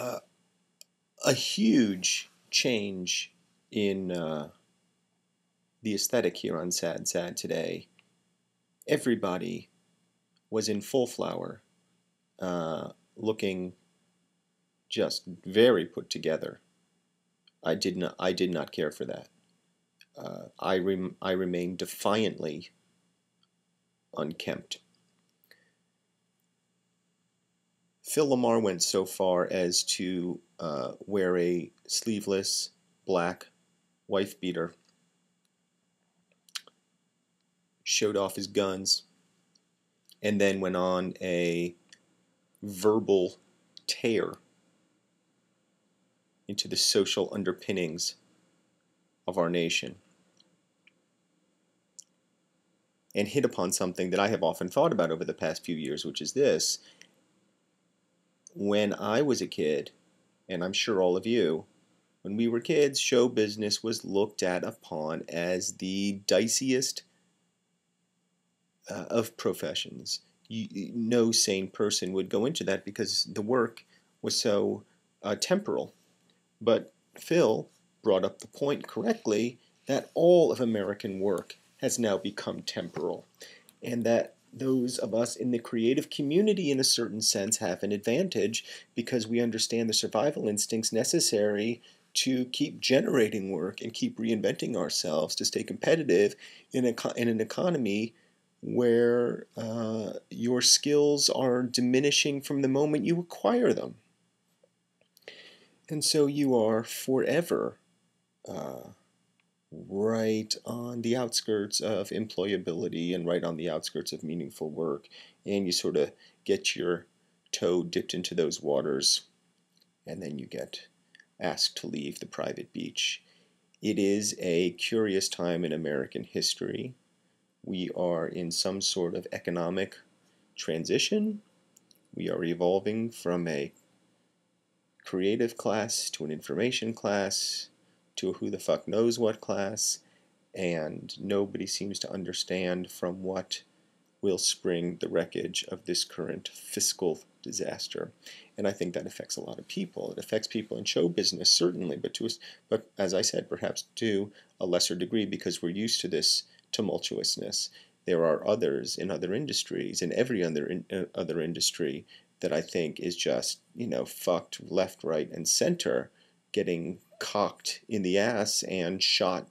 uh, a huge change in the aesthetic here on Sad Sad today. Everybody was in full flower, looking just very put together. I did not care for that. I remain defiantly unkempt. Phil Lamar went so far as to wear a sleeveless black wife beater, showed off his guns, and then went on a verbal tear into the social underpinnings of our nation, and hit upon something that I have often thought about over the past few years, which is this. When I was a kid, and I'm sure all of you, when we were kids, show business was looked at upon as the diciest of professions. No sane person would go into that because the work was so temporal. But Phil brought up the point correctly that all of American work has now become temporal, and that those of us in the creative community, in a certain sense, have an advantage because we understand the survival instincts necessary to keep generating work and keep reinventing ourselves to stay competitive in an economy where your skills are diminishing from the moment you acquire them. And so you are forever uh, right on the outskirts of employability and right on the outskirts of meaningful work. And you sort of get your toe dipped into those waters, and then you get asked to leave the private beach. It is a curious time in American history. We are in some sort of economic transition. We are evolving from a creative class to an information class to a who the fuck knows what class, and nobody seems to understand from what will spring the wreckage of this current fiscal disaster. And I think that affects a lot of people. It affects people in show business, certainly, but as I said, perhaps to a lesser degree because we're used to this tumultuousness. There are others in other industries, in every other industry, that I think is just, fucked left, right, and center, getting cocked in the ass and shot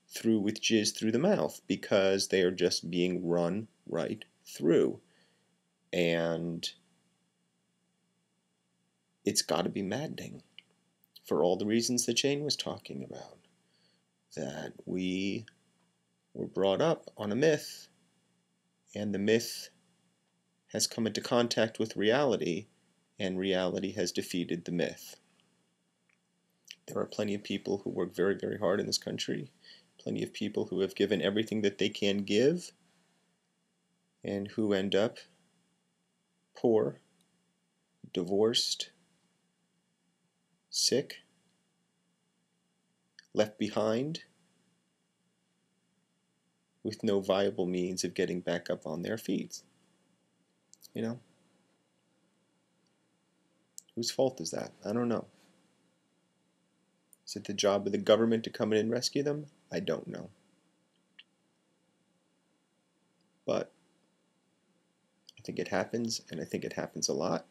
through with jizz through the mouth because they are just being run right through. And it's got to be maddening for all the reasons that Jane was talking about. That we were brought up on a myth, and the myth has come into contact with reality, and reality has defeated the myth. There are plenty of people who work very, very hard in this country, plenty of people who have given everything that they can give, and who end up poor, divorced, sick, left behind, with no viable means of getting back up on their feet. Whose fault is that? I don't know. Is it the job of the government to come in and rescue them? I don't know. But I think it happens, and I think it happens a lot.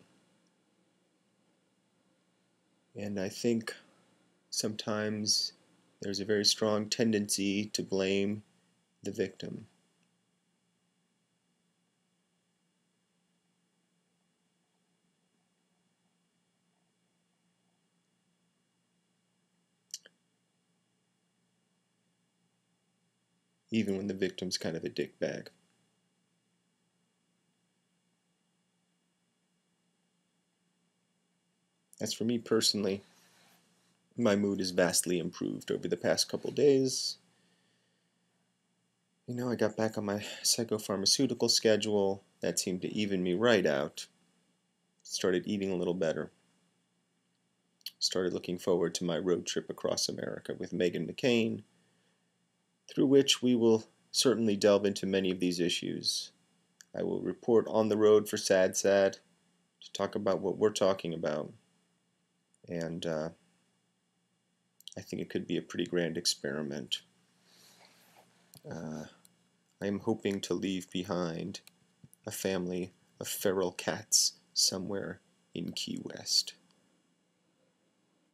And I think sometimes there's a very strong tendency to blame the victim. Even when the victim's kind of a dickbag. As for me personally, my mood has vastly improved over the past couple days. I got back on my psychopharmaceutical schedule. That seemed to even me right out. Started eating a little better. Started looking forward to my road trip across America with Meghan McCain, through which we will certainly delve into many of these issues. I will report on the road for Sad Sad to talk about what we're talking about. and I think it could be a pretty grand experiment. I am hoping to leave behind a family of feral cats somewhere in Key West.